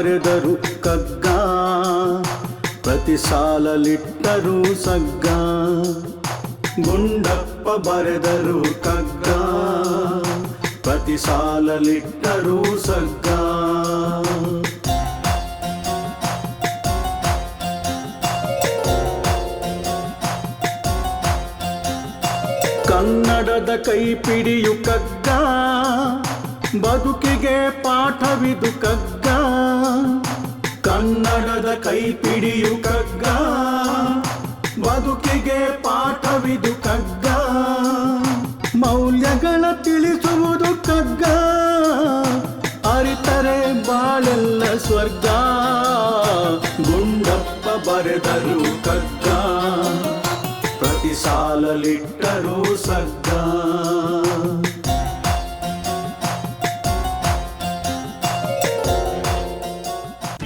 ಬರೆದರು ಕಗ್ಗ, ಪ್ರತಿ ಸಾಲಲಿಟ್ಟರು ಸಗ್ಗ. ಗುಂಡಪ್ಪ ಬರೆದರು ಕಗ್ಗ, ಪ್ರತಿ ಸಾಲಲಿಟ್ಟರು ಸಗ್ಗ. ಕನ್ನಡದ ಕೈಪಿಡಿಯು ಕಗ್ಗ, ಬದುಕಿಗೆ ಪಾಠವಿದು ಕಗ್ಗ. ಕನ್ನಡದ ಕೈಪಿಡಿಯು ಕಗ್ಗ, ಬದುಕಿಗೆ ಪಾಠವಿದು ಕಗ್ಗ. ಮೌಲ್ಯಗಳ ತಿಳಿಸುವುದು ಕಗ್ಗ, ಅರಿತರೆ ಬಾಳೆಲ್ಲ ಸ್ವರ್ಗ. ಗುಂಡಪ್ಪ ಬರೆದರು ಕಗ್ಗ, ಪ್ರತಿ ಸಾಲಲಿಟ್ಟರು ಸಗ್ಗ.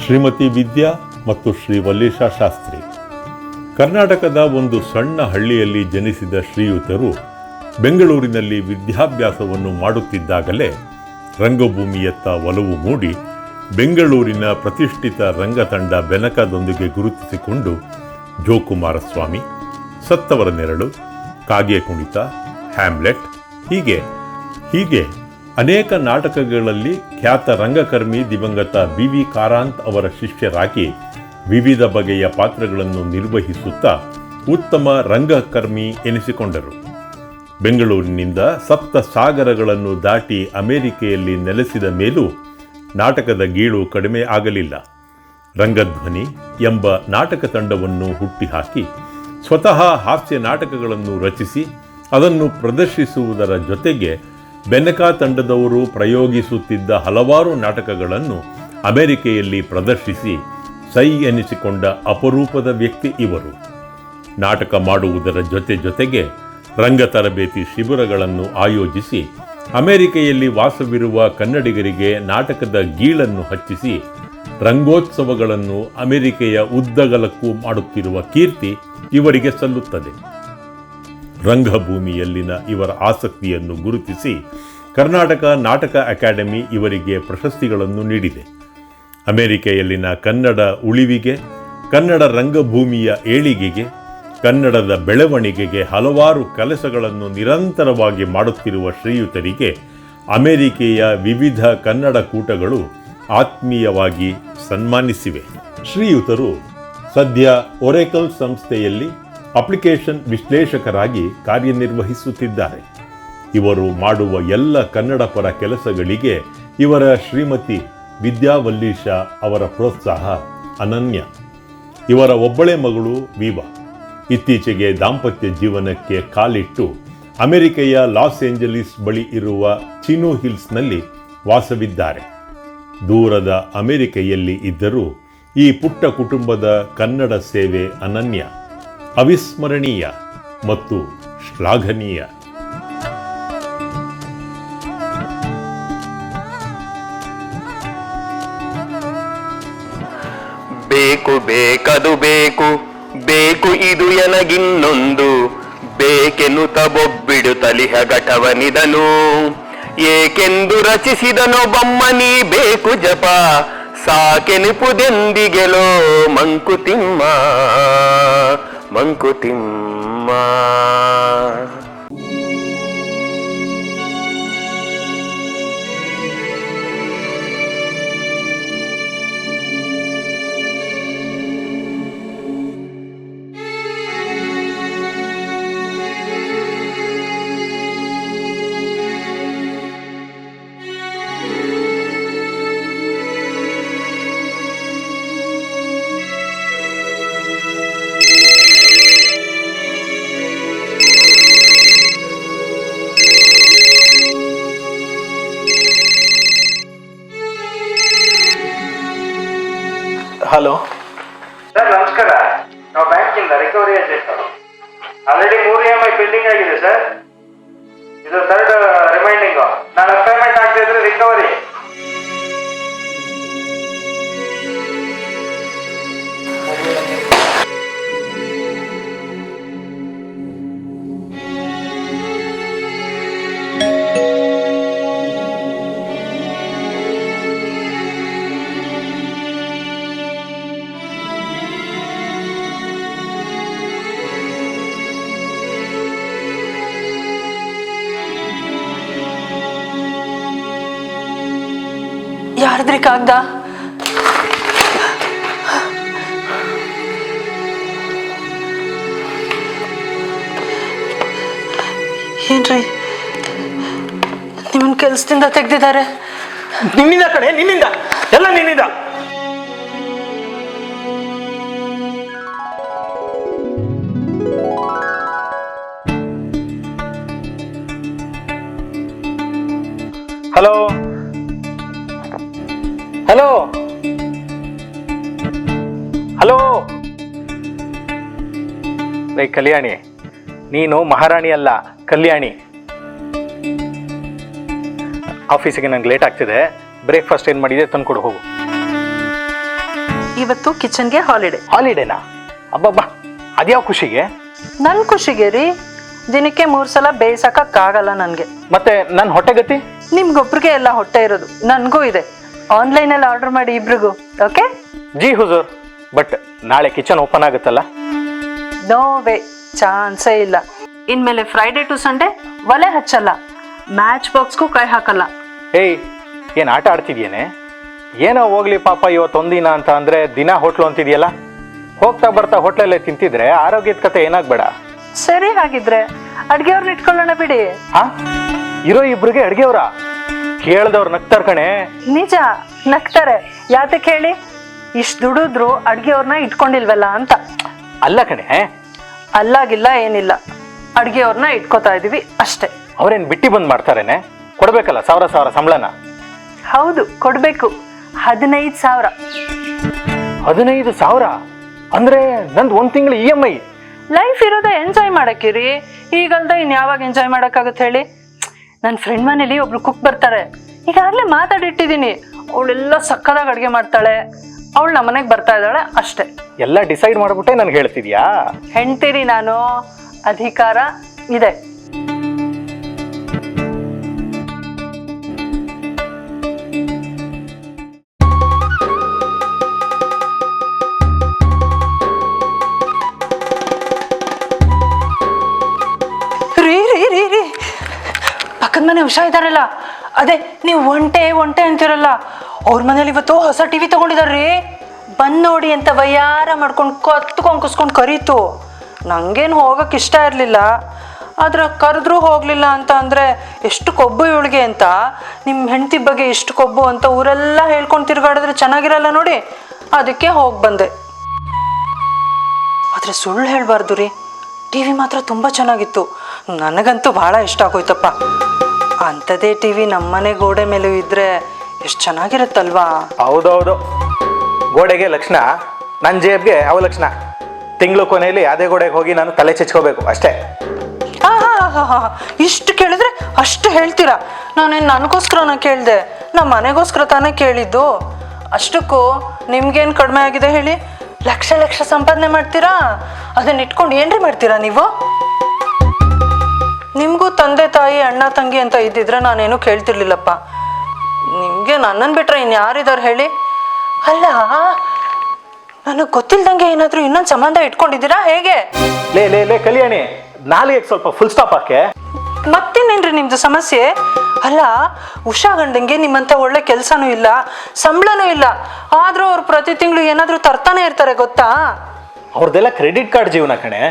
ಶ್ರೀಮತಿ ವಿದ್ಯಾ ಮತ್ತು ಶ್ರೀ ವಲ್ಲೇಶ ಶಾಸ್ತ್ರಿ ಕರ್ನಾಟಕದ ಒಂದು ಸಣ್ಣ ಹಳ್ಳಿಯಲ್ಲಿ ಜನಿಸಿದ ಶ್ರೀಯುತರು ಬೆಂಗಳೂರಿನಲ್ಲಿ ವಿದ್ಯಾಭ್ಯಾಸವನ್ನು ಮಾಡುತ್ತಿದ್ದಾಗಲೇ ರಂಗಭೂಮಿಯತ್ತ ಒಲವು ಮೂಡಿ ಬೆಂಗಳೂರಿನ ಪ್ರತಿಷ್ಠಿತ ರಂಗತಂಡ ಬೆನಕದೊಂದಿಗೆ ಗುರುತಿಸಿಕೊಂಡು ಜೋಕುಮಾರಸ್ವಾಮಿ, ಸತ್ತವರ ನೆರಳು, ಕಾಗೆ ಕುಣಿತ, ಹ್ಯಾಮ್ಲೆಟ್ ಹೀಗೆ ಅನೇಕ ನಾಟಕಗಳಲ್ಲಿ ಖ್ಯಾತ ರಂಗಕರ್ಮಿ ದಿವಂಗತ BV ಕಾರಂತ್ ಅವರ ಶಿಷ್ಯರಾಗಿ ವಿವಿಧ ಬಗೆಯ ಪಾತ್ರಗಳನ್ನು ನಿರ್ವಹಿಸುತ್ತಾ ಉತ್ತಮ ರಂಗಕರ್ಮಿ ಎನಿಸಿಕೊಂಡರು. ಬೆಂಗಳೂರಿನಿಂದ ಸಪ್ತ ಸಾಗರಗಳನ್ನು ದಾಟಿ ಅಮೆರಿಕೆಯಲ್ಲಿ ನೆಲೆಸಿದ ಮೇಲೂ ನಾಟಕದ ಗೀಳು ಕಡಿಮೆ ಆಗಲಿಲ್ಲ. ರಂಗಧ್ವನಿ ಎಂಬ ನಾಟಕ ತಂಡವನ್ನು ಹುಟ್ಟಿಹಾಕಿ ಸ್ವತಃ ಹಾಸ್ಯ ನಾಟಕಗಳನ್ನು ರಚಿಸಿ ಅದನ್ನು ಪ್ರದರ್ಶಿಸುವುದರ ಜೊತೆಗೆ ಬೆನಕ ತಂಡದವರು ಪ್ರಯೋಗಿಸುತ್ತಿದ್ದ ಹಲವಾರು ನಾಟಕಗಳನ್ನು ಅಮೆರಿಕೆಯಲ್ಲಿ ಪ್ರದರ್ಶಿಸಿ ಸೈ ಎನಿಸಿಕೊಂಡ ಅಪರೂಪದ ವ್ಯಕ್ತಿ ಇವರು. ನಾಟಕ ಮಾಡುವುದರ ಜೊತೆಗೆ ರಂಗ ತರಬೇತಿ ಶಿಬಿರಗಳನ್ನು ಆಯೋಜಿಸಿ ಅಮೆರಿಕೆಯಲ್ಲಿ ವಾಸವಿರುವ ಕನ್ನಡಿಗರಿಗೆ ನಾಟಕದ ಗೀಳನ್ನು ಹಚ್ಚಿಸಿ ರಂಗೋತ್ಸವಗಳನ್ನು ಅಮೆರಿಕೆಯ ಉದ್ದಗಲಕ್ಕೂ ಮಾಡುತ್ತಿರುವ ಕೀರ್ತಿ ಇವರಿಗೆ ಸಲ್ಲುತ್ತದೆ. ರಂಗಭೂಮಿಯಲ್ಲಿನ ಇವರ ಆಸಕ್ತಿಯನ್ನು ಗುರುತಿಸಿ ಕರ್ನಾಟಕ ನಾಟಕ ಅಕಾಡೆಮಿ ಇವರಿಗೆ ಪ್ರಶಸ್ತಿಗಳನ್ನು ನೀಡಿದೆ. ಅಮೆರಿಕೆಯಲ್ಲಿನ ಕನ್ನಡ ಉಳಿವಿಗೆ, ಕನ್ನಡ ರಂಗಭೂಮಿಯ ಏಳಿಗೆಗೆ, ಕನ್ನಡದ ಬೆಳವಣಿಗೆಗೆ ಹಲವಾರು ಕೆಲಸಗಳನ್ನು ನಿರಂತರವಾಗಿ ಮಾಡುತ್ತಿರುವ ಶ್ರೀಯುತರಿಗೆ ಅಮೆರಿಕೆಯ ವಿವಿಧ ಕನ್ನಡ ಕೂಟಗಳು ಆತ್ಮೀಯವಾಗಿ ಸನ್ಮಾನಿಸಿವೆ. ಶ್ರೀಯುತರು ಸದ್ಯ ಒರೇಕಲ್ ಸಂಸ್ಥೆಯಲ್ಲಿ ಅಪ್ಲಿಕೇಶನ್ ವಿಶ್ಲೇಷಕರಾಗಿ ಕಾರ್ಯನಿರ್ವಹಿಸುತ್ತಿದ್ದಾರೆ. ಇವರು ಮಾಡುವ ಎಲ್ಲ ಕನ್ನಡ ಪರ ಕೆಲಸಗಳಿಗೆ ಇವರ ಶ್ರೀಮತಿ ವಿದ್ಯಾ ವಲ್ಲೀಶ ಅವರ ಪ್ರೋತ್ಸಾಹ ಅನನ್ಯ. ಇವರ ಒಬ್ಬಳೇ ಮಗಳು ವೀವಾ ಇತ್ತೀಚೆಗೆ ದಾಂಪತ್ಯ ಜೀವನಕ್ಕೆ ಕಾಲಿಟ್ಟು ಅಮೆರಿಕೆಯ ಲಾಸ್ ಏಂಜಲೀಸ್ ಬಳಿ ಇರುವ ಚಿನೂ ಹಿಲ್ಸ್ನಲ್ಲಿ ವಾಸವಿದ್ದಾರೆ. ದೂರದ ಅಮೆರಿಕೆಯಲ್ಲಿ ಇದ್ದರೂ ಈ ಪುಟ್ಟ ಕುಟುಂಬದ ಕನ್ನಡ ಸೇವೆ ಅನನ್ಯ, ಅವಿಸ್ಮರಣೀಯ ಮತ್ತು ಶ್ಲಾಘನೀಯ. ಬೇಕು ಬೇಕದು ಬೇಕು ಬೇಕು ಇದು ಎನಗಿನ್ನೊಂದು ಬೇಕೆನ್ನುತ್ತ ಬೊಬ್ಬಿಡು ತಲಿಹ ಘಟವನಿದನು ಏಕೆಂದು ರಚಿಸಿದನೋ ಬೊಮ್ಮನಿ ಬೇಕು ಜಪ ಸಾಕೆನಿಪುದೆಂದಿಗೆಲೋ ಮಂಕುತಿಮ್ಮ ಮಂಕುತಿಮ್ಮ. ಹಲೋ ಸರ್, ನಮಸ್ಕಾರ. ನಾವು ಬ್ಯಾಂಕಿಂದ recovery agent. Already 3 EMI pending ಆಗಿದೆ ಸರ್. ಇದು 3rd ರಿಮೈಂಡಿಂಗ್. ನಾಳೆ ಪೇಮೆಂಟ್ ಆಗದಿದ್ರೆ ರಿಕವರಿ. ಯಾರದ್ರಿ ಕಾಗ್ದ? ಏನ್ರಿ ನಿಮ್ಮನ್ನ ಕೆಲ್ಸದಿಂದ ತೆಗ್ದಿದ್ದಾರೆ? ನಿನ್ನಿಂದ ಕಡೆ, ನಿನ್ನಿಂದ ಎಲ್ಲ ನಿನ್ನಿಂದ. Hello hello hello. Rai Kalyani, ನೀನು ಮಹಾರಾಣಿ ಅಲ್ಲ, ಕಲ್ಯಾಣಿ. ಆಫೀಸಿಗೆ ನಂಗೆ ಲೇಟ್ ಆಗ್ತಿದೆ. ಬ್ರೇಕ್ಫಾಸ್ಟ್ ಏನು ಮಾಡಿದೆ ತಂದ್ಕೊಡು ಹೋಗು. ಇವತ್ತು ಕಿಚನ್ಗೆ ಹಾಲಿಡೇ. ಹಾಲಿಡೇನಾ? ಅಬ್ಬಬ್ಬಾ, ಅದ್ಯಾವ ಖುಷಿಗೆ? ನನ್ನ ಖುಷಿಗೆ ರೀ. ದಿನಕ್ಕೆ 3 ಸಲ ಬೇಯಿಸಕ್ಕಾಗಲ್ಲ ನನಗೆ. ಮತ್ತೆ ನನ್ನ ಹೊಟ್ಟೆಗತಿ? ನಿಮ್ಗೊಬ್ರಿಗೆ ಎಲ್ಲ ಹೊಟ್ಟೆ ಇರೋದು, ನನಗೂ ಇದೆ. ಆನ್ಲೈನಲ್ಲಿ ಆರ್ಡರ್ ಮಾಡಿ ಇಬ್ರಿಗೂ. ಓಕೆ ಜಿ ಹುಜೂರ್. ಬಟ್ ನಾಳೆ ಕಿಚನ್ ಓಪನ್ ಆಗುತ್ತಲ್ಲ? ನೋ ವೇ, ಚಾನ್ಸೇ ಇಲ್ಲ. ಇನ್ಮೇಲೆ ಫ್ರೈಡೇ ಟು ಸಂಡೇ ಒಲೆ ಹಚ್ಚಲ್ಲ, ಮ್ಯಾಚ್ ಬಾಕ್ಸ್ಗೂ ಕೈ ಹಾಕಲ್ಲ. ಏಯ್, ಏನು ಆಟ ಆಡ್ತಿದ್ಯೇನೆ? ಏನೋ ಹೋಗ್ಲಿ ಪಾಪ, ಇವತ್ತೊಂದಿನ ಅಂತ ಅಂದರೆ ದಿನ ಹೋಟ್ಲು ಅಂತಿದೆಯಲ್ಲ. ಹೋಗ್ತಾ ಬರ್ತಾ ಹೋಟ್ಲಲ್ಲೇ ತಿಂತಿದ್ರೆ ಆರೋಗ್ಯದ ಕತೆ ಏನಾಗಬೇಡ. ಸರಿ, ಹಾಗಿದ್ರೆ ಅಡ್ಗೆಯವ್ರನ್ನ ಇಟ್ಕೊಳ್ಳೋಣ ಬಿಡಿ. ಹಾ, ಇರೋ ಇಬ್ರಿಗೆ ಅಡ್ಗೆವ್ರ? ಕೇಳ್ದವ್ರು ನಗ್ತಾರ ಕಣೆ. ನಿಜ, ನಗ್ತಾರೆ. ಯಾತಕ್ಕೆ ಹೇಳಿ? ಇಷ್ಟು ದುಡಿದ್ರು ಅಡ್ಗೆಯವ್ರನ್ನ ಇಟ್ಕೊಂಡಿಲ್ವಲ್ಲ ಅಂತ. ಅಲ್ಲ ಕಣೆ, ಅಲ್ಲಾಗಿಲ್ಲ, ಏನಿಲ್ಲ, ಅಡ್ಗೆಯವ್ರನ್ನ ಇಟ್ಕೋತಾ ಇದೀವಿ ಅಷ್ಟೇ. ಅವ್ರೇನು ಬಿಟ್ಟಿ ಬಂದ್ ಮಾಡ್ತಾರೇನೆ? ಕೊಡ್ಬೇಕಲ್ಲ 1000 ಸಂಬಳನ. ಹೌದು, ಕೊಡ್ಬೇಕು. 15,000. 15,000 ಅಂದ್ರೆ ನಂದು 1 ತಿಂಗಳು EMI. ಲೈಫ್ ಇರೋದೇ ಎಂಜಾಯ್ ಮಾಡಕ್ಕಿರಿ. ಈಗಲ್ದ ಇನ್ ಯಾವಾಗ ಎಂಜಾಯ್ ಮಾಡಕ್ಕಾಗತ್ತೆ ಹೇಳಿ? ನನ್ನ ಫ್ರೆಂಡ್ ಮನೇಲಿ ಒಬ್ರು ಕುಕ್ ಬರ್ತಾರೆ. ಈಗಾಗಲೇ ಮಾತಾಡಿಟ್ಟಿದ್ದೀನಿ. ಅವಳೆಲ್ಲ ಸಕ್ಕದಾಗ ಅಡುಗೆ ಮಾಡ್ತಾಳೆ. ಅವಳು ನಮ್ಮ ಮನೆಗೆ ಬರ್ತಾ ಇದ್ದಾಳೆ ಅಷ್ಟೇ. ಎಲ್ಲ ಡಿಸೈಡ್ ಮಾಡ್ಬಿಟ್ಟೆ ನನ್ಗೆ ಹೇಳ್ತಿದ್ಯಾ? ಹೆಂಡ್ತೀರಿ ನಾನು, ಅಧಿಕಾರ ಇದೆ. ರೀ ಪಕ್ಕದ ಮನೆ ಉಷಾ ಇದ್ದಾರಲ್ಲ, ಅದೇ ನೀವು ಒಂಟೆ ಅಂತಿರಲ್ಲ, ಅವ್ರ ಮನೇಲಿ ಇವತ್ತು ಹೊಸ ಟಿವಿ ತಗೊಂಡಿದಾರ್ರಿ. ಬಂದ್ ನೋಡಿ ಅಂತ ವಯ್ಯಾರ ಮಾಡ್ಕೊಂಡು ಕುಸ್ಕೊಂಡು ಕರೀತು. ನಂಗೇನು ಹೋಗಕ್ಕೆ ಇಷ್ಟ ಇರಲಿಲ್ಲ, ಆದ್ರೆ ಕರೆದ್ರೂ ಹೋಗಲಿಲ್ಲ ಅಂತ ಅಂದರೆ ಎಷ್ಟು ಕೊಬ್ಬು ಇವಳಿಗೆ ಅಂತ. ನಿಮ್ಮ ಹೆಂಡತಿ ಬಗ್ಗೆ ಎಷ್ಟು ಕೊಬ್ಬು ಅಂತ ಊರೆಲ್ಲ ಹೇಳ್ಕೊಂಡು ತಿರ್ಗಾಡಿದ್ರೆ ಚೆನ್ನಾಗಿರಲ್ಲ ನೋಡಿ, ಅದಕ್ಕೆ ಹೋಗಿ ಬಂದೆ. ಆದರೆ ಸುಳ್ಳು ಹೇಳಬಾರ್ದು ರೀ, ಟಿ ವಿ ಮಾತ್ರ ತುಂಬ ಚೆನ್ನಾಗಿತ್ತು. ನನಗಂತೂ ಭಾಳ ಇಷ್ಟ ಆಗೋಯ್ತಪ್ಪ. ಅಂಥದ್ದೇ ಟಿ ವಿ ನಮ್ಮನೆ ಗೋಡೆ ಮೇಲೂ ಇದ್ದರೆ ಎಷ್ಟು ಚೆನ್ನಾಗಿರುತ್ತಲ್ವಾ? ಹೌದೌದು, ಗೋಡೆಗೆ ಲಕ್ಷಣ, ನನ್ನ ಜೇಬ್ಗೆ ಅವಲಕ್ಷಣ. ತಿಂಗಳು ಕೊನೆಯಲ್ಲಿ ಅದೇ ಗೋಡೆಗೆ ಹೋಗಿ ನಾನು ತಲೆ ಚೆಚ್ಕೋಬೇಕು ಅಷ್ಟೇ. ಇಷ್ಟು ಕೇಳಿದ್ರೆ ಅಷ್ಟು ಹೇಳ್ತೀರಾ? ನಾನೇನು ನನಗೋಸ್ಕರನ ಕೇಳಿದೆ? ನಮ್ಮ ಮನೆಗೋಸ್ಕರ ತಾನೇ ಕೇಳಿದ್ದು. ಅಷ್ಟಕ್ಕೂ ನಿಮ್ಗೇನು ಕಡಿಮೆ ಆಗಿದೆ ಹೇಳಿ? ಲಕ್ಷ ಸಂಪಾದನೆ ಮಾಡ್ತೀರಾ, ಅದನ್ನ ಇಟ್ಕೊಂಡು ಏನ್ರಿ ಮಾಡ್ತೀರಾ ನೀವು? ನಿಮಗೂ ತಂದೆ ತಾಯಿ ಅಣ್ಣ ತಂಗಿ ಅಂತ ಇದ್ದಿದ್ರೆ ನಾನೇನು ಕೇಳ್ತಿರ್ಲಿಲ್ಲಪ್ಪ. ನಿಮಗೆ ನನ್ನನ್ನು ಬಿಟ್ರೆ ಇನ್ಯಾರಿದ್ದಾರೆ ಹೇಳಿ? ಅಲ್ಲ, ನನಗೆ ಗೊತ್ತಿಲ್ದಂಗೆ ಏನಾದರೂ ಇನ್ನೊಂದು ಸಂಬಂಧ ಇಟ್ಕೊಂಡಿದ್ದೀರಾ ಹೇಗೆ? ಲೇ ಕಲ್ಯಾಣಿ, ನಾಲಿಗೆ ಸ್ವಲ್ಪ ಫುಲ್ ಸ್ಟಾಪ್ ಹಾಕೆ. ಮತ್ತಿನ್ನೇನ್ರಿ ನಿಮ್ದು ಸಮಸ್ಯೆ? ಅಲ್ಲ, ಉಷಾ ಗಂಡಂಗೆ ನಿಮ್ಮಂತ ಒಳ್ಳೆ ಕೆಲಸನೂ ಇಲ್ಲ, ಸಂಬಳನೂ ಇಲ್ಲ, ಆದ್ರೂ ಅವ್ರು ಪ್ರತಿ ತಿಂಗಳು ಏನಾದರೂ ತರ್ತಾನೆ ಇರ್ತಾರೆ ಗೊತ್ತಾ? ಅವ್ರದ್ದೆಲ್ಲ ಕ್ರೆಡಿಟ್ ಕಾರ್ಡ್ ಜೀವನ ಕಣೆ.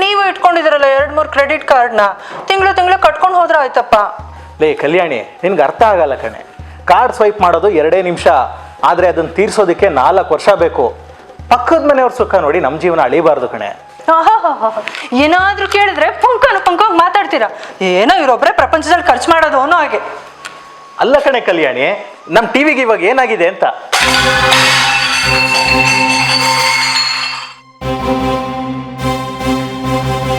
ನೀವು ಇಟ್ಕೊಂಡಿದ್ದೀರಲ್ಲ 2-3 ಕ್ರೆಡಿಟ್ ಕಾರ್ಡ್ನ, ತಿಂಗಳು ಕಟ್ಕೊಂಡು ಹೋದ್ರೆ ಆಯ್ತಪ್ಪ. ಲೇ ಕಲ್ಯಾಣಿ, ನಿನ್ಗೆ ಅರ್ಥ ಆಗಲ್ಲ ಕಣೆ. ಕಾರ್ಡ್ ಸ್ವೈಪ್ ಮಾಡೋದು 2 ನಿಮಿಷ, ಆದರೆ ಅದನ್ನು ತೀರ್ಸೋದಕ್ಕೆ 4 ವರ್ಷ ಬೇಕು. ಪಕ್ಕದ ಮನೆಯವ್ರ ಸುಖ ನೋಡಿ ನಮ್ಮ ಜೀವನ ಅಳಿಬಾರ್ದು ಕಣೆ. ಏನಾದ್ರೂ ಕೇಳಿದ್ರೆ ಪಂಕ ಮಾತಾಡ್ತೀರಾ. ಏನೋ ಇವರೊಬ್ಬರೇ ಪ್ರಪಂಚದಲ್ಲಿ ಖರ್ಚು ಮಾಡೋದು ಅನ್ನೋ ಹಾಗೆ. ಅಲ್ಲ ಕಣೆ ಕಲ್ಯಾಣಿ, ನಮ್ಮ ಟಿವಿಗೆ ಇವಾಗ ಏನಾಗಿದೆ ಅಂತ.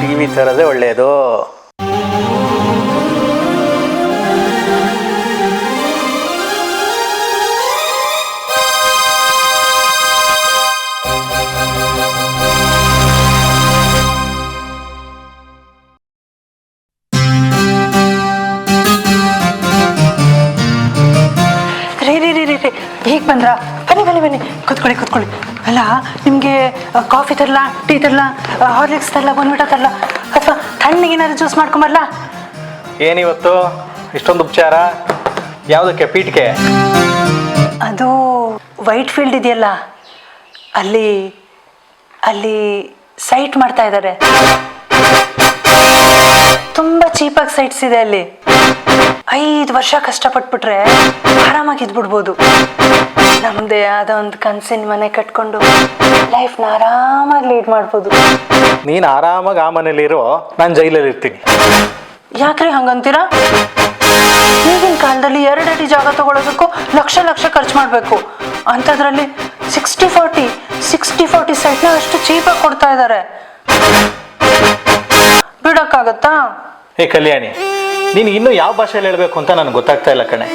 ಟಿವಿ ತರದೇ ಒಳ್ಳೆಯದು. ಈಗ ಬಂದ್ರಾ? ಬನ್ನಿ ಕೂತ್ಕೊಳ್ಳಿ. ಅಲ್ಲ, ನಿಮಗೆ ಕಾಫಿ ತರಲಾ, ಟೀ ತರಲಾ, ಹಾರ್ಲಿಕ್ಸ್ ತರಲಾ, ಬೋನ್ವಿಟಾ ತರಲಾ, ಅಥವಾ ತಣ್ಣಗೇನಾದ್ರು ಜ್ಯೂಸ್ ಮಾಡ್ಕೊಂಬರ್ಲಾ? ಏನಿವತ್ತು ಇಷ್ಟೊಂದು ಉಪಚಾರ? ಯಾವುದಕ್ಕೆ ಪೀಠಕ್ಕೆ? ಅದು ವೈಟ್ ಫೀಲ್ಡ್ ಇದೆಯಲ್ಲ, ಅಲ್ಲಿ ಅಲ್ಲಿ ಸೈಟ್ ಮಾಡ್ತಾ ಇದ್ದಾರೆ. ತುಂಬ ಚೀಪಾಗಿ ಸೈಟ್ಸ್ ಇದೆ ಅಲ್ಲಿ. 5 ವರ್ಷ ಕಷ್ಟಪಟ್ಬಿಟ್ರೆ ಆರಾಮಾಗಿ ಇದ್ಬಿಡ್ಬೋದು. ನಮ್ಮದೇ ಆದ ಒಂದು ಕನಸಿನ ಮನೆ ಕಟ್ಕೊಂಡು ಲೈಫ್ನ ಆರಾಮಾಗಿ ಲೀಡ್ ಮಾಡ್ಬೋದು. ನೀನು ಆರಾಮಾಗಿ ಆ ಮನೇಲಿರೋ, ನಾನು ಜೈಲಲ್ಲಿ ಇರ್ತೀನಿ. ಯಾಕ್ರಿ ಹಂಗಂತೀರಾ? ಈಗಿನ ಕಾಲದಲ್ಲಿ 2 ಅಡಿ ಜಾಗ ತಗೊಳ್ಳೋದಕ್ಕೂ ಲಕ್ಷ ಲಕ್ಷ ಖರ್ಚು ಮಾಡಬೇಕು. ಅಂಥದ್ರಲ್ಲಿ 60-40 ಸೈಟ್ನ ಅಷ್ಟು ಚೀಪಾಗಿ ಕೊಡ್ತಾ ಇದ್ದಾರೆ. ಬಿಡೋಕ್ಕಾಗತ್ತಾ? ಏ ಕಲ್ಯಾಣಿ, ನೀನು ಇನ್ನೂ ಯಾವ ಭಾಷೆಯಲ್ಲಿ ಹೇಳಬೇಕು ಅಂತ ನನಗೆ ಗೊತ್ತಾಗ್ತಾ ಇಲ್ಲ ಕಣೆ.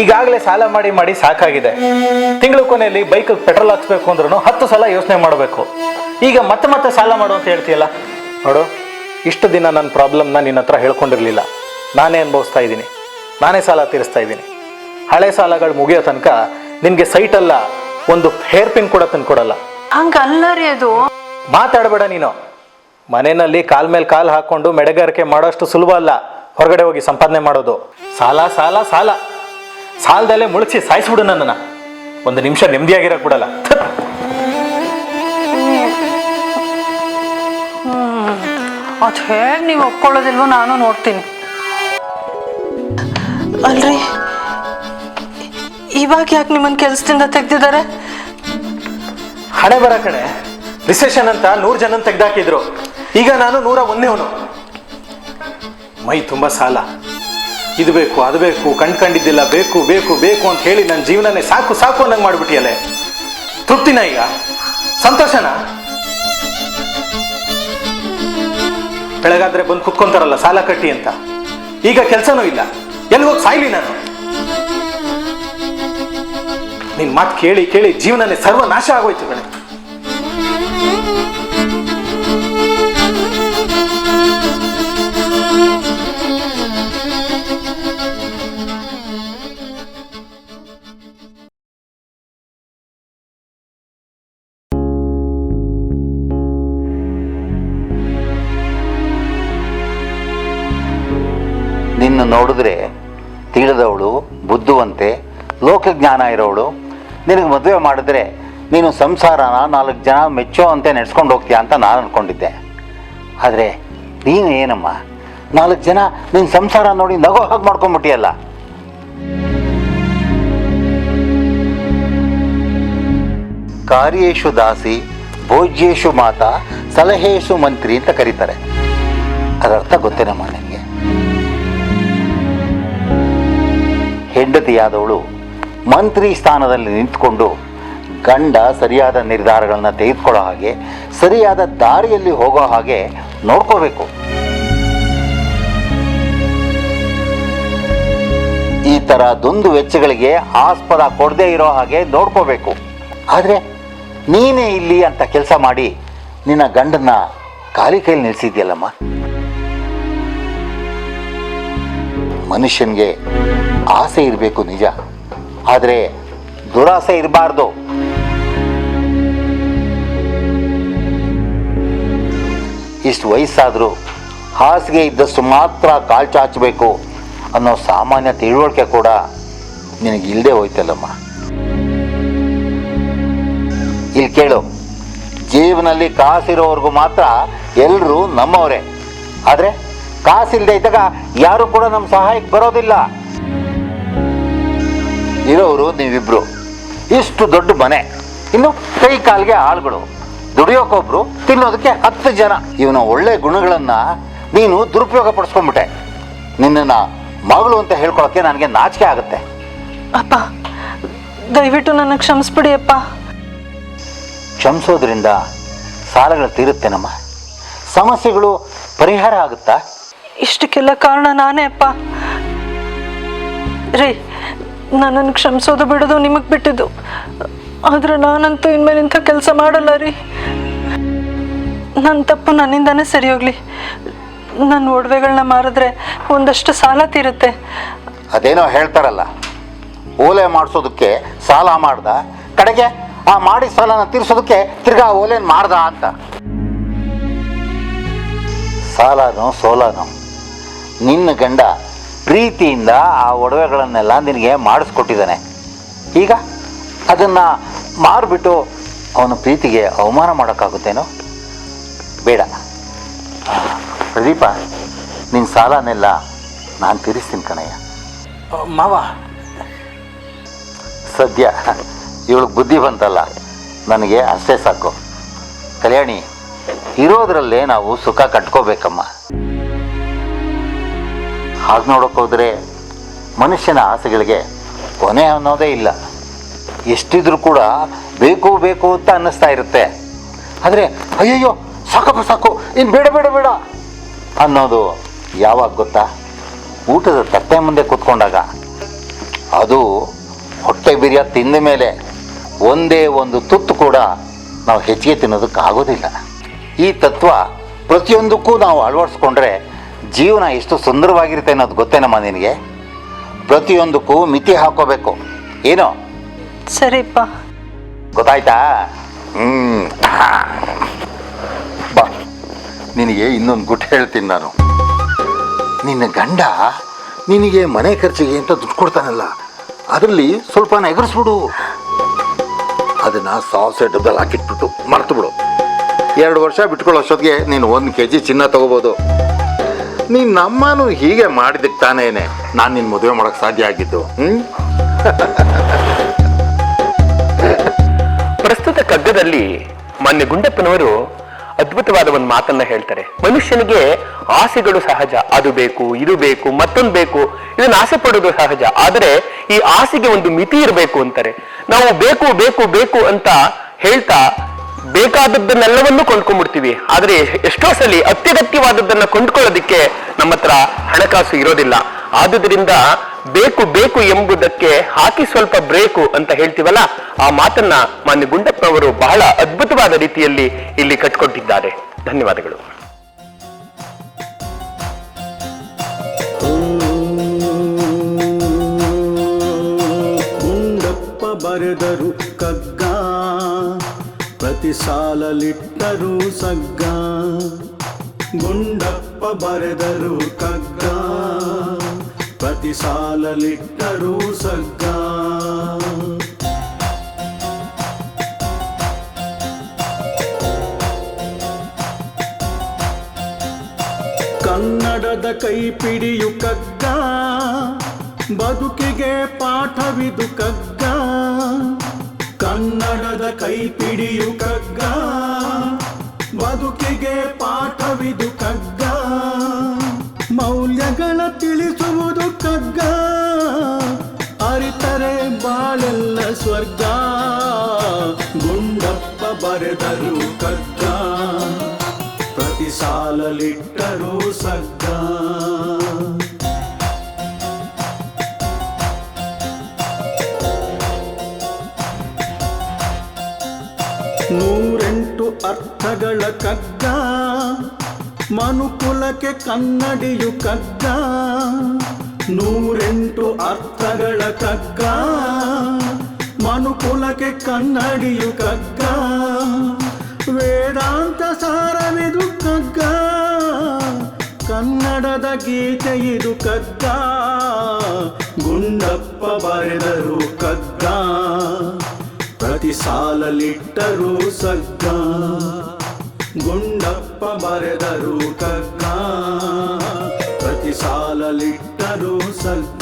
ಈಗಾಗಲೇ ಸಾಲ ಮಾಡಿ ಮಾಡಿ ಸಾಕಾಗಿದೆ. ತಿಂಗಳ ಕೊನೆಯಲ್ಲಿ ಬೈಕ್ ಪೆಟ್ರೋಲ್ ಹಾಕ್ಸ್ಬೇಕು ಅಂದ್ರೂ 10 ಸಲ ಯೋಚನೆ ಮಾಡಬೇಕು. ಈಗ ಮತ್ತೆ ಮತ್ತೆ ಸಾಲ ಮಾಡು ಅಂತ ಹೇಳ್ತೀಯಲ್ಲ. ನೋಡು, ಇಷ್ಟು ದಿನ ನನ್ನ ಪ್ರಾಬ್ಲಮ್ನ ನಿನ್ನ ಹತ್ರ ಹೇಳ್ಕೊಂಡಿರಲಿಲ್ಲ. ನಾನೇ ಅನುಭವಿಸ್ತಾ ಇದ್ದೀನಿ, ನಾನೇ ಸಾಲ ತೀರಿಸ್ತಾ ಇದ್ದೀನಿ. ಹಳೆ ಸಾಲಗಳು ಮುಗಿಯೋ ತನಕ ನಿನಗೆ ಸೈಟಲ್ಲ, ಒಂದು ಹೇರ್ ಪಿನ್ ಕೂಡ ತಂದ್ಕೊಡಲ್ಲ. ಹಂಗಲ್ಲ ರೀ ಅದು. ಮಾತಾಡಬೇಡ ನೀನು. ಮನೆಯಲ್ಲಿ ಕಾಲ್ ಮೇಲೆ ಕಾಲು ಹಾಕೊಂಡು ಮೆಡಗಾರಿಕೆ ಮಾಡೋಷ್ಟು ಸುಲಭ ಅಲ್ಲ ಹೊರಗಡೆ ಹೋಗಿ ಸಂಪಾದನೆ ಮಾಡೋದು. ಸಾಲ ಸಾಲ ಸಾಲ, ಸಾಲದಲ್ಲೇ ಮುಳುಗಿಸಿ ಸಾಯಿಸ್ಬಿಡು ನನ್ನನ್ನು. 1 ನಿಮಿಷ ನೆಮ್ಮದಿಯಾಗಿರಕ್ಕೆ ಬಿಡಲ್ಲ. ಅದು ಹೇಗೆ ನೀವು ಒಪ್ಕೊಳ್ಳೋದಿಲ್ವೋ ನಾನು ನೋಡ್ತೀನಿ. ಅಲ್ರಿ, ಇವಾಗ ಯಾಕೆ ನಿಮ್ಮನ್ನ ಕೆಲಸದಿಂದ ತೆಗ್ದಿದ್ದಾರೆ? ಹಣೆ ಬರ ಕಣೆ. ರಿಸೆಷನ್ ಅಂತ 100 ಜನ ತೆಗ್ದಾಕಿದ್ರು. ಈಗ ನಾನು 101ನೇವನು. ಮೈ ತುಂಬ ಸಾಲ. ಇದು ಬೇಕು, ಅದು ಬೇಕು, ಕಂಡ್ಕೊಂಡಿದ್ದಿಲ್ಲ, ಬೇಕು ಬೇಕು ಬೇಕು ಅಂತ ಹೇಳಿ ನನ್ನ ಜೀವನನೇ ಸಾಕು ಸಾಕು ಅನ್ನಂಗೆ ಮಾಡ್ಬಿಟ್ಟಿಯಲ್ಲೇ. ತೃಪ್ತಿನ ಈಗ? ಸಂತೋಷನ? ಬೆಳಗಾದ್ರೆ ಬಂದು ಕುತ್ಕೊಂತಾರಲ್ಲ ಸಾಲ ಕಟ್ಟಿ ಅಂತ. ಈಗ ಕೆಲಸನೂ ಇಲ್ಲ, ಎಲ್ಲಿಗೋಗಿ ಸಾಯ್ಲಿ ನಾನು? ನಿನ್ ಮಾತು ಕೇಳಿ ಕೇಳಿ ಜೀವನನೇ ಸರ್ವನಾಶ ಆಗೋಯ್ತು ಕಣೆ. ನಿನ್ನ ನೋಡಿದ್ರೆ ತಿಳಿದವಳು, ಬುದ್ಧಿವಂತೆ, ಲೋಕಜ್ಞಾನ ಇರೋವಳು. ನಿನಗೆ ಮದುವೆ ಮಾಡಿದ್ರೆ ನೀನು ಸಂಸಾರನ 4 ಜನ ಮೆಚ್ಚೋ ಅಂತ ನಡೆಸ್ಕೊಂಡು ಹೋಗ್ತೀಯ ಅಂತ ನಾನು ಅಂದ್ಕೊಂಡಿದ್ದೆ. ಆದರೆ ನೀನು ಏನಮ್ಮ, 4 ಜನ ನಿನ್ನ ಸಂಸಾರ ನೋಡಿ ನಗೋ ಹಾಗೆ ಮಾಡ್ಕೊಂಡ್ಬಿಟ್ಟಿಯಲ್ಲ. ಕಾರ್ಯೇಶು ದಾಸಿ, ಭೋಜ್ಯೇಶು ಮಾತಾ, ಸಲಹೇಶು ಮಂತ್ರಿ ಅಂತ ಕರೀತಾರೆ. ಅದರ್ಥ ಗೊತ್ತೇನಮ್ಮ ನಿನಗೆ? ಹೆಂಡತಿಯಾದವಳು ಮಂತ್ರಿ ಸ್ಥಾನದಲ್ಲಿ ನಿಂತ್ಕೊಂಡು ಗಂಡ ಸರಿಯಾದ ನಿರ್ಧಾರಗಳನ್ನ ತೆಗೆದುಕೊಳ್ಳೋ ಹಾಗೆ, ಸರಿಯಾದ ದಾರಿಯಲ್ಲಿ ಹೋಗೋ ಹಾಗೆ ನೋಡ್ಕೋಬೇಕು. ಈ ಥರ ದುಂದು ವೆಚ್ಚಗಳಿಗೆ ಆಸ್ಪದ ಕೊಡದೇ ಇರೋ ಹಾಗೆ ನೋಡ್ಕೋಬೇಕು. ಆದರೆ ನೀನೇ ಇಲ್ಲಿ ಅಂತ ಕೆಲಸ ಮಾಡಿ ನಿನ್ನ ಗಂಡನ್ನ ಖಾಲಿ ಕೈಲಿ ನಿಲ್ಲಿಸಿದ್ಯಲ್ಲಮ್ಮ. ಮನುಷ್ಯನಿಗೆ ಆಸೆ ಇರಬೇಕು ನಿಜ, ಆದರೆ ದುರಾಸೆ ಇರಬಾರ್ದು. ಇಷ್ಟು ವಯಸ್ಸಾದರೂ ಹಾಸಿಗೆ ಇದ್ದಷ್ಟು ಮಾತ್ರ ಕಾಲು ಚಾಚಬೇಕು ಅನ್ನೋ ಸಾಮಾನ್ಯ ತಿಳುವಳಿಕೆ ಕೂಡ ನಿನಗಿಲ್ಲದೆ ಹೋಯ್ತಲ್ಲಮ್ಮ. ಇಲ್ಲಿ ಕೇಳು, ಜೀವನದಲ್ಲಿ ಕಾಸಿರೋವರೆಗೂ ಮಾತ್ರ ಎಲ್ಲರೂ ನಮ್ಮವರೇ. ಆದರೆ ಕಾಸಿಲ್ಲದೆ ಇದ್ದಾಗ ಯಾರು ಕೂಡ ನಮ್ಮ ಸಹಾಯಕ್ಕೆ ಬರೋದಿಲ್ಲ. ಇರೋರು ನೀವಿಬ್ರು, ಇಷ್ಟು ದೊಡ್ಡ ಮನೆ, ಇನ್ನು ಕೈ ಕಾಲಿಗೆ ಆಳುಗಳು, ದುಡಿಯೋಕೊಬ್ರು, ತಿನ್ನೋದಕ್ಕೆ 10 ಜನ. ಇವನ ಒಳ್ಳೆ ಗುಣಗಳನ್ನ ನೀನು ದುರುಪಯೋಗ ಪಡಿಸ್ಕೊಂಡ್ಬಿಟ್ಟೆ. ನಿನ್ನನ್ನು ಮಗಳು ಅಂತ ಹೇಳ್ಕೊಳಕ್ಕೆ ನನಗೆ ನಾಚಿಕೆ ಆಗುತ್ತೆ. ಅಪ್ಪ, ದಯವಿಟ್ಟು ನನ್ನ ಕ್ಷಮಿಸ್ಬಿಡಿ ಅಪ್ಪ. ಕ್ಷಮಿಸೋದ್ರಿಂದ ಸಾಲಗಳು ತೀರುತ್ತೇನಮ್ಮ? ಸಮಸ್ಯೆಗಳು ಪರಿಹಾರ ಆಗುತ್ತಾ? ಇಷ್ಟಕ್ಕೆಲ್ಲ ಕಾರಣ ನಾನೇ ಅಪ್ಪ. ರೀ, ನನ್ನನ್ನು ಕ್ಷಮಿಸೋದು ಬಿಡೋದು ನಿಮಗೆ ಬಿಟ್ಟಿದ್ದು. ಆದರೆ ನಾನಂತೂ ಇನ್ಮೇಲೆ ಇಂಥ ಕೆಲಸ ಮಾಡಲ್ಲ ರೀ. ನನ್ನ ತಪ್ಪು ನನ್ನಿಂದಾನೇ ಸರಿ ಹೋಗ್ಲಿ. ನನ್ನ ಒಡವೆಗಳನ್ನ ಮಾರಿದ್ರೆ ಒಂದಷ್ಟು ಸಾಲ ತೀರುತ್ತೆ. ಅದೇನೋ ಹೇಳ್ತಾರಲ್ಲ, ಓಲೆ ಮಾಡಿಸೋದಕ್ಕೆ ಸಾಲ ಮಾಡ್ದ, ಕಡೆಗೆ ಆ ಮಾಡಿ ಸಾಲನ ತೀರಿಸೋದಕ್ಕೆ ತಿರ್ಗಾ ಓಲೆನ ಮಾಡ್ದ ಅಂತ. ಸಾಲನೋ ಸೋಲನೋ, ನಿನ್ನ ಗಂಡ ಪ್ರೀತಿಯಿಂದ ಆ ಒಡವೆಗಳನ್ನೆಲ್ಲ ನಿನಗೆ ಮಾಡಿಸ್ಕೊಟ್ಟಿದ್ದಾನೆ. ಈಗ ಅದನ್ನು ಮಾರಿಬಿಟ್ಟು ಅವನ ಪ್ರೀತಿಗೆ ಅವಮಾನ ಮಾಡೋಕ್ಕಾಗುತ್ತೇನೋ? ಬೇಡ ಪ್ರದೀಪ, ನಿನ್ನ ಸಾಲನೆಲ್ಲ ನಾನು ತೀರಿಸ್ತೀನಿ ಕಣಯ್ಯ. ಮಾವ, ಸದ್ಯ ಇವಳಿಗೆ ಬುದ್ಧಿ ಬಂತಲ್ಲ, ನನಗೆ ಅಷ್ಟೇ ಸಾಕು. ಕಲ್ಯಾಣಿ, ಇರೋದ್ರಲ್ಲೇ ನಾವು ಸುಖ ಕಟ್ಕೋಬೇಕಮ್ಮ. ಹಾಗೆ ನೋಡೋಕ್ಕೋದ್ರೆ ಮನುಷ್ಯನ ಆಸೆಗಳಿಗೆ ಕೊನೆ ಅನ್ನೋದೇ ಇಲ್ಲ. ಎಷ್ಟಿದ್ರೂ ಕೂಡ ಬೇಕು ಬೇಕು ಅಂತ ಅನ್ನಿಸ್ತಾ ಇರುತ್ತೆ. ಆದರೆ ಅಯ್ಯಯ್ಯೋ ಸಾಕಪ್ಪ ಸಾಕು, ಇನ್ನು ಬೇಡ ಬೇಡ ಬೇಡ ಅನ್ನೋದು ಯಾವಾಗ ಗೊತ್ತಾ? ಊಟದ ತಟ್ಟೆ ಮುಂದೆ ಕೂತ್ಕೊಂಡಾಗ. ಅದು ಹೊಟ್ಟೆ ಬಿರಿಯ ತಿಂದ ಮೇಲೆ ಒಂದೇ ಒಂದು ತುತ್ತು ಕೂಡ ನಾವು ಹೆಚ್ಚಿಗೆ ತಿನ್ನೋದಕ್ಕಾಗೋದಿಲ್ಲ. ಈ ತತ್ವ ಪ್ರತಿಯೊಂದಕ್ಕೂ ನಾವು ಅಳವಡಿಸ್ಕೊಂಡ್ರೆ ಜೀವನ ಎಷ್ಟು ಸುಂದರವಾಗಿರುತ್ತೆ ಅನ್ನೋದು ಗೊತ್ತೇನಮ್ಮ ನಿನಗೆ? ಪ್ರತಿಯೊಂದಕ್ಕೂ ಮಿತಿ ಹಾಕೋಬೇಕು. ಏನೋ ಸರಿಪ್ಪ. ಗೊತ್ತಾಯ್ತಾ? ಬಾ, ನಿನಗೆ ಇನ್ನೊಂದು ಗುಟ್ಟು ಹೇಳ್ತೀನಿ ನಾನು. ನಿನ್ನ ಗಂಡ ನಿನಗೆ ಮನೆ ಖರ್ಚಿಗೆ ಅಂತ ದುಡ್ಡು ಕೊಡ್ತಾನಲ್ಲ, ಅದರಲ್ಲಿ ಸ್ವಲ್ಪ ಎಗರಿಸ್ಬಿಡು. ಅದನ್ನು ಸಾಸೆ ಡಬ್ಬದಲ್ಲಿ ಹಾಕಿಟ್ಬಿಟ್ಟು ಮರ್ತು ಬಿಡು. 2 ವರ್ಷ ಬಿಟ್ಕೊಳ್ಳೋ ಅಷ್ಟೊತ್ತಿಗೆ ನೀನು 1 kg ಚಿನ್ನ ತಗೋಬೋದು. ನೀನು ನಮ್ಮನು ಹೀಗೆ ಮಾಡಿದಕ್ಕೆ ತಾನೇನೆ ನಾನು ನಿನ್ನ ಮದುವೆ ಮಾಡೋಕ್ಕೆ ಸಾಧ್ಯ ಆಗಿದ್ದು. ಪ್ರಸ್ತುತ ಕಗ್ಗದಲ್ಲಿ ಮಾನ್ಯ ಗುಂಡಪ್ಪನವರು ಅದ್ಭುತವಾದ ಒಂದು ಮಾತನ್ನ ಹೇಳ್ತಾರೆ. ಮನುಷ್ಯನಿಗೆ ಆಸೆಗಳು ಸಹಜ, ಅದು ಬೇಕು, ಇದು ಬೇಕು, ಮತ್ತೊಂದು ಬೇಕು, ಇದನ್ನ ಆಸೆ ಪಡೋದು ಸಹಜ. ಆದರೆ ಈ ಆಸೆಗೆ ಒಂದು ಮಿತಿ ಇರಬೇಕು ಅಂತಾರೆ. ನಾವು ಬೇಕು ಬೇಕು ಬೇಕು ಅಂತ ಹೇಳ್ತಾ ಬೇಕಾದದ್ದನ್ನೆಲ್ಲವನ್ನೂ ಕೊಂಡ್ಕೊಂಡ್ಬಿಡ್ತೀವಿ. ಆದರೆ ಎಷ್ಟೋ ಸಲ ಅತ್ಯಗತ್ಯವಾದದ್ದನ್ನ ಕೊಂಡ್ಕೊಳ್ಳೋದಿಕ್ಕೆ ನಮ್ಮ ಹತ್ರ ಹಣಕಾಸು ಇರೋದಿಲ್ಲ. ಆದುದರಿಂದ ಬೇಕು ಬೇಕು ಎಂಬುದಕ್ಕೆ ಹಾಕಿ ಸ್ವಲ್ಪ ಬ್ರೇಕು ಅಂತ ಹೇಳ್ತೀವಲ್ಲ, ಆ ಮಾತನ್ನ ಮಾನ್ಯ ಗುಂಡಪ್ಪನವರು ಬಹಳ ಅದ್ಭುತವಾದ ರೀತಿಯಲ್ಲಿ ಇಲ್ಲಿ ಕಟ್ಕೊಟ್ಟಿದ್ದಾರೆ. ಧನ್ಯವಾದಗಳು. ಗುಂಡಪ್ಪ ಬರೆದರು ಕಗ್ಗ, ಪ್ರತಿ ಸಾಲಲಿಟ್ಟರು ಸಗ್ಗ. ಗುಂಡಪ್ಪ ಬರೆದರು ಕಗ್ಗ, ಪ್ರತಿ ಸಾಲಲಿಟ್ಟರು ಸಗ್ಗ. ಕನ್ನಡದ ಕೈಪಿಡಿಯು ಕಗ್ಗ, ಬದುಕಿಗೆ ಪಾಠವಿದು ಕಗ್ಗ. ಕನ್ನಡದ ಕೈಪಿಡಿಯು ಕಗ್ಗ, ಬದುಕಿಗೆ ಪಾಠವಿದು ಕಗ್ಗ. ಮೌಲ್ಯಗಳ ತಿಳಿಸುವುದು ಕಗ್ಗ, ಅರಿತರೆ ಬಾಳೆಲ್ಲ ಸ್ವರ್ಗ. ಗುಂಡಪ್ಪ ಬರೆದರು ಕಗ್ಗ, ಪ್ರತಿ ಸಾಲಲಿಟ್ಟರು ಸಗ್ಗ. ನೂರೆಂಟು ಅರ್ಥಗಳ ಕಗ್ಗ, ಮನುಕುಲಕ್ಕೆ ಕನ್ನಡಿಯು ಕಗ್ಗ. 108 ಅರ್ಥಗಳ ಕಗ್ಗ, ಮನುಕುಲಕ್ಕೆ ಕನ್ನಡಿಯು ಕಗ್ಗ. ವೇದಾಂತ ಸಾರವಿದು ಕಗ್ಗ, ಕನ್ನಡದ ಗೀತೆ ಇದು ಕಗ್ಗ. ಗುಂಡಪ್ಪ ಬರೆದರು ಕಗ್ಗ, ಪ್ರತಿ ಸಾಲಲಿಟ್ಟರು ಸಗ್ಗ. ಗುಂಡಪ್ಪ ಬರೆದರು ಕಗ್ಗ, ಪ್ರತಿ ಸಾಲಲಿಟ್ಟರು ಸಗ್ಗ.